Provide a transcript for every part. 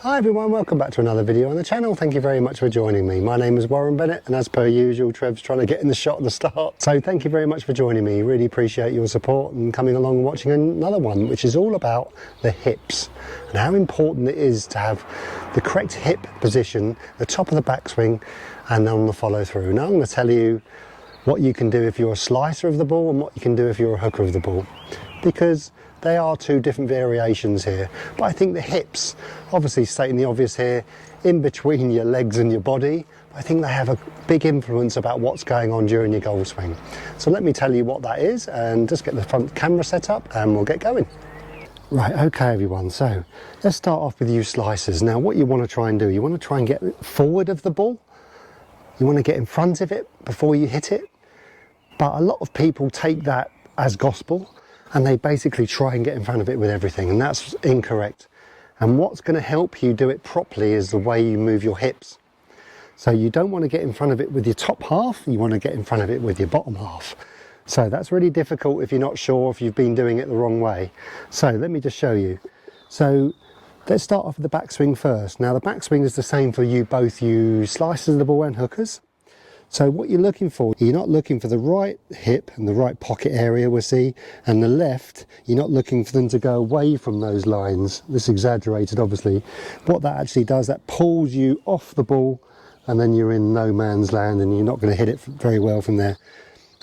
Hi everyone, welcome back to another video on the channel. Thank you very much for joining me. My name is Warren Bennett, and as per usual, Trev's trying to get in the shot at the start. So thank you very much for joining me. Really appreciate your support and coming along and watching another one, which is all about the hips and how important it is to have the correct hip position, the top of the backswing and on the follow through. Now I'm going to tell you what you can do if you're a slicer of the ball and what you can do if you're a hooker of the ball, because they are two different variations here. But I think the hips, obviously stating the obvious here, in between your legs and your body, I think they have a big influence about what's going on during your golf swing. So let me tell you what that is and just get the front camera set up and we'll get going. Right, okay everyone, so let's start off with you slicers. Now what you want to try and do, you want to try and get forward of the ball. You want to get in front of it before you hit it. But a lot of people take that as gospel and they basically try and get in front of it with everything, and that's incorrect. And what's going to help you do it properly is the way you move your hips. So you don't want to get in front of it with your top half, you want to get in front of it with your bottom half. So that's really difficult if you're not sure, if you've been doing it the wrong way. So let me just show you. So let's start off with the backswing first. Now the backswing is the same for you, both you slicers of the ball and hookers. So what you're looking for, you're not looking for the right hip and the right pocket area, we'll see, and the left, you're not looking for them to go away from those lines. This is exaggerated, obviously. What that actually does, that pulls you off the ball, and then you're in no man's land, and you're not going to hit it very well from there.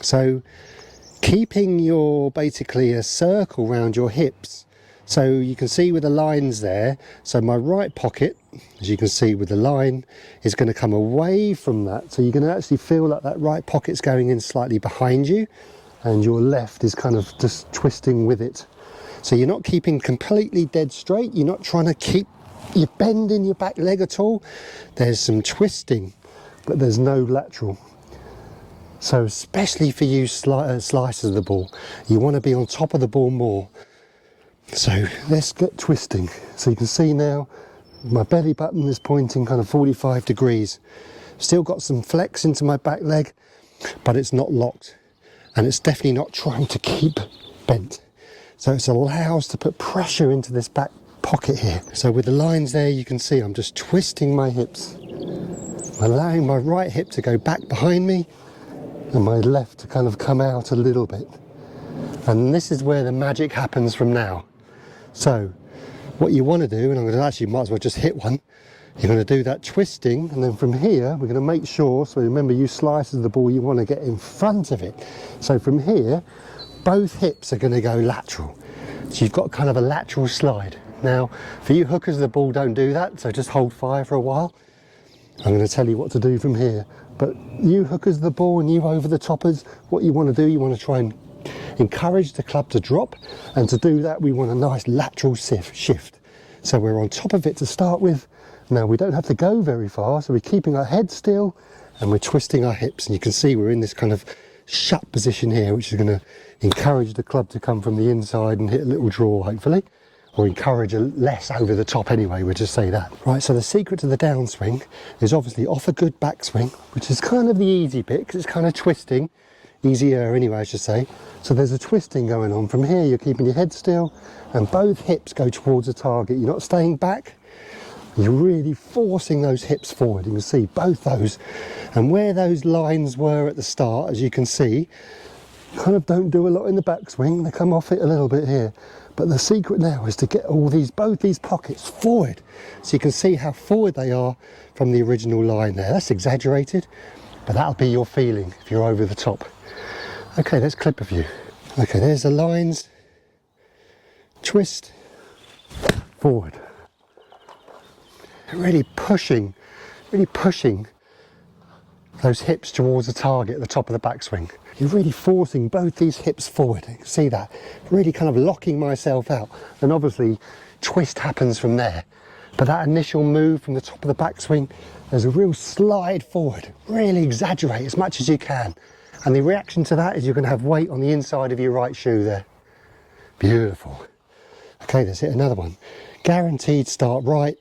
So keeping basically a circle around your hips. So you can see with the lines there, so my right pocket, as you can see with the line, is going to come away from that. So you're going to actually feel like that right pocket's going in slightly behind you and your left is kind of just twisting with it. So you're not keeping completely dead straight. You're not trying to keep your bend in your back leg at all. There's some twisting, but there's no lateral. So especially for you slicers of the ball, you want to be on top of the ball more. So let's get twisting. So you can see now my belly button is pointing kind of 45 degrees. Still got some flex into my back leg, but it's not locked. And it's definitely not trying to keep bent. So it allows to put pressure into this back pocket here. So with the lines there, you can see I'm just twisting my hips, allowing my right hip to go back behind me and my left to kind of come out a little bit. And this is where the magic happens from now. So what you want to do, and I'm going to actually might as well just hit one, you're going to do that twisting, and then from here we're going to make sure, so remember you slicers of the ball, you want to get in front of it. So from here both hips are going to go lateral, so you've got kind of a lateral slide. Now for you hookers of the ball, don't do that, so just hold fire for a while. I'm going to tell you what to do from here, but you hookers of the ball and you over the toppers, what you want to do, you want to try and encourage the club to drop, and to do that we want a nice lateral shift. So we're on top of it to start with. Now we don't have to go very far, so we're keeping our head still and we're twisting our hips, and you can see we're in this kind of shut position here, which is going to encourage the club to come from the inside and hit a little draw hopefully, or encourage less over the top anyway, we'll just say that. Right, so the secret to the downswing is obviously off a good backswing, which is kind of the easy bit because it's kind of twisting. Easier anyway, I should say. So there's a twisting going on. From here you're keeping your head still and both hips go towards the target. You're not staying back, you're really forcing those hips forward. You can see both those, and where those lines were at the start, as you can see, kind of don't do a lot in the backswing, they come off it a little bit here. But the secret now is to get both these pockets forward, so you can see how forward they are from the original line there. That's exaggerated, but that'll be your feeling if you're over the top. Okay, let's clip a few. Okay, there's the lines. Twist, forward. Really pushing those hips towards the target at the top of the backswing. You're really forcing both these hips forward. You can see that. Really kind of locking myself out. And obviously, twist happens from there. But that initial move from the top of the backswing, there's a real slide forward. Really exaggerate as much as you can. And the reaction to that is you're going to have weight on the inside of your right shoe there. Beautiful. Okay, let's hit another one. Guaranteed start right,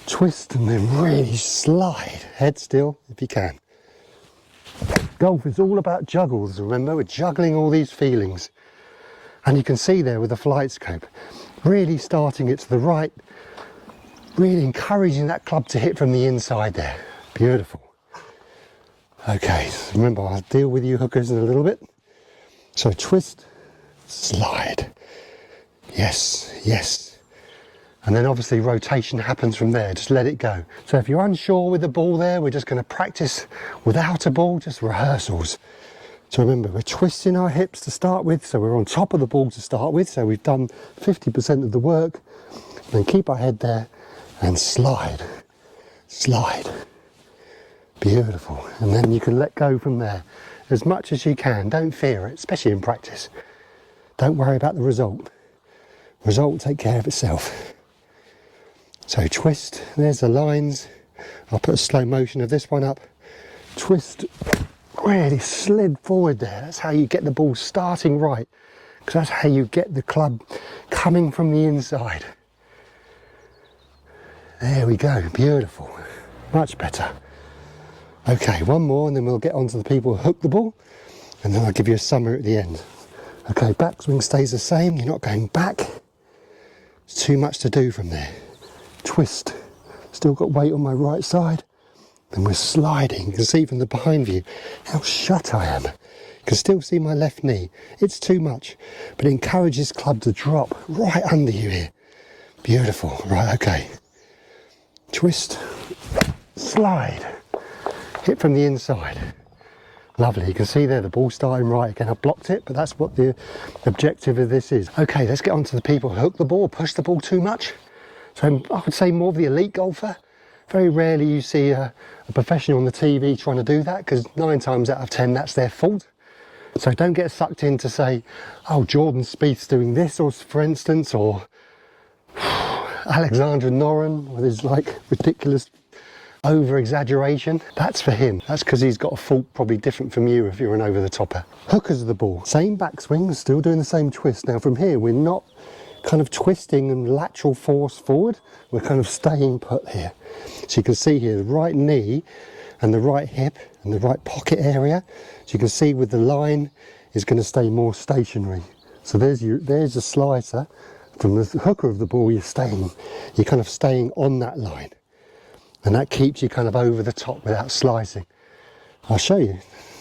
twist and then really slide. Head still if you can. Golf is all about juggles, remember? We're juggling all these feelings. And you can see there with the flight scope, really starting it to the right, Really encouraging that club to hit from the inside there. Beautiful. Okay, so remember, I'll deal with you hookers in a little bit. So twist, slide. Yes, yes. And then obviously rotation happens from there, just let it go. So if you're unsure with the ball there, we're just going to practice without a ball, just rehearsals. So remember, we're twisting our hips to start with, so we're on top of the ball to start with, so we've done 50% of the work. Then keep our head there and slide, slide. Beautiful. And then you can let go from there as much as you can. Don't fear it, especially in practice. Don't worry about the result. Result will take care of itself. So twist, there's the lines. I'll put a slow motion of this one up. Twist, really slid forward there. That's how you get the ball starting right, because that's how you get the club coming from the inside. There we go, beautiful, much better. Okay, one more and then we'll get on to the people who hook the ball, and then I'll give you a summary at the end. Okay, backswing stays the same, you're not going back. It's too much to do from there. Twist, still got weight on my right side. Then we're sliding. You can see from the behind view how shut I am. You can still see my left knee. It's too much, but it encourages club to drop right under you here. Beautiful, right, okay. Twist, slide, hit from the inside. Lovely, you can see there the ball starting right again. I blocked it, but that's what the objective of this is. Okay, let's get on to the people who hook the ball, push the ball too much. So I would say more of the elite golfer. Very rarely you see a professional on the TV trying to do that, because 9 times out of 10 that's their fault. So don't get sucked in to say, oh, Jordan Spieth's doing this, or for instance, or Alexander Noren with his like ridiculous over exaggeration. That's for him. That's because he's got a fault probably different from you if you're an over the topper. Hookers of the ball, same backswing, still doing the same twist. Now from here we're not kind of twisting and lateral force forward, we're kind of staying put here. So you can see here the right knee and the right hip and the right pocket area, so you can see with the line is going to stay more stationary. So there's a slicer. From the hooker of the ball you're kind of staying on that line, and that keeps you kind of over the top without slicing. I'll show you.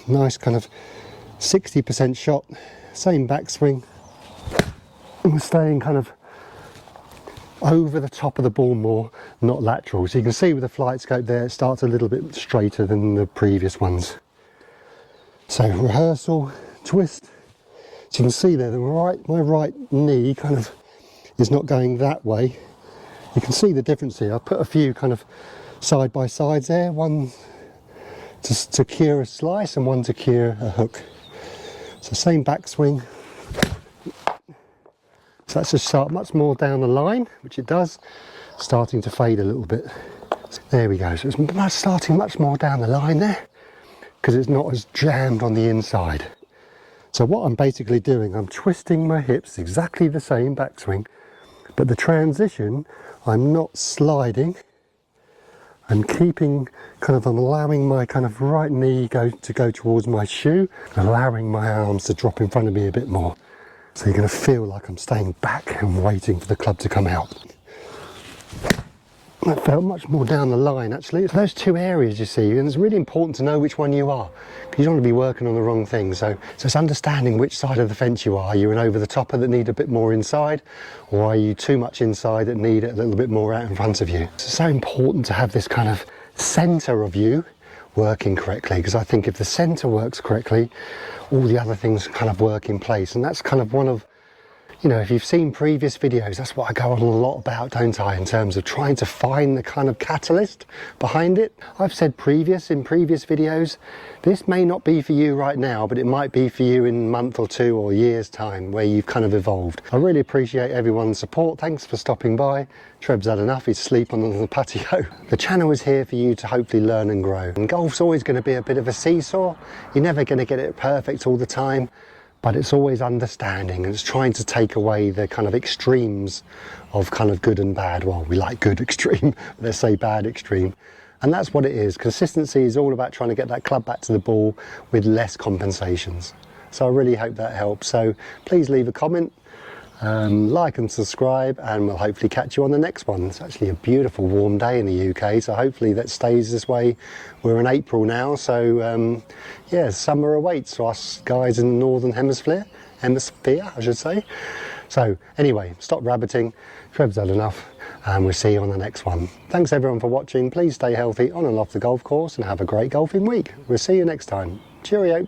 Nice kind of 60% shot, same backswing, and we're staying kind of over the top of the ball more, not lateral. So you can see with the flight scope there, it starts a little bit straighter than the previous ones. So rehearsal, twist. So you can see there, my right knee kind of is not going that way. You can see the difference here. I've put a few kind of side by sides there, one to cure a slice and one to cure a hook. So same backswing. So that's just start much more down the line, which it does, starting to fade a little bit. There we go. So it's starting much more down the line there, because it's not as jammed on the inside. So what I'm basically doing, I'm twisting my hips, exactly the same backswing, but the transition, I'm not sliding. I'm keeping I'm allowing my kind of right knee to go towards my shoe, allowing my arms to drop in front of me a bit more. So you're going to feel like I'm staying back and waiting for the club to come out. That felt much more down the line actually. So those two areas you see, and it's really important to know which one you are, because you don't want to be working on the wrong thing. So it's understanding which side of the fence you are. Are you an over the topper that need a bit more inside, or are you too much inside that need it a little bit more out in front of you? It's so important to have this kind of centre of you working correctly, because I think if the centre works correctly, all the other things kind of work in place. And that's kind of one of, you know, if you've seen previous videos, that's what I go on a lot about, don't I, in terms of trying to find the kind of catalyst behind it. I've said in previous videos, this may not be for you right now, but it might be for you in a month or two or years time, where you've kind of evolved. I really appreciate everyone's support. Thanks for stopping by. Trev's had enough, he's sleeping on the patio. The channel is here for you to hopefully learn and grow. And golf's always going to be a bit of a seesaw. You're never going to get it perfect all the time, but it's always understanding, and it's trying to take away the kind of extremes of kind of good and bad. Well, we like good extreme, but let's say bad extreme. And that's what it is. Consistency is all about trying to get that club back to the ball with less compensations. So I really hope that helps. So please leave a comment. Like and subscribe, and we'll hopefully catch you on the next one. It's actually a beautiful warm day in the UK, so hopefully that stays this way. We're in April now, so yeah, summer awaits for us guys in the northern hemisphere, I should say. So anyway, stop rabbiting. Trev's had enough, and we'll see you on the next one. Thanks everyone for watching. Please stay healthy on and off the golf course and have a great golfing week. We'll see you next time. Cheerio.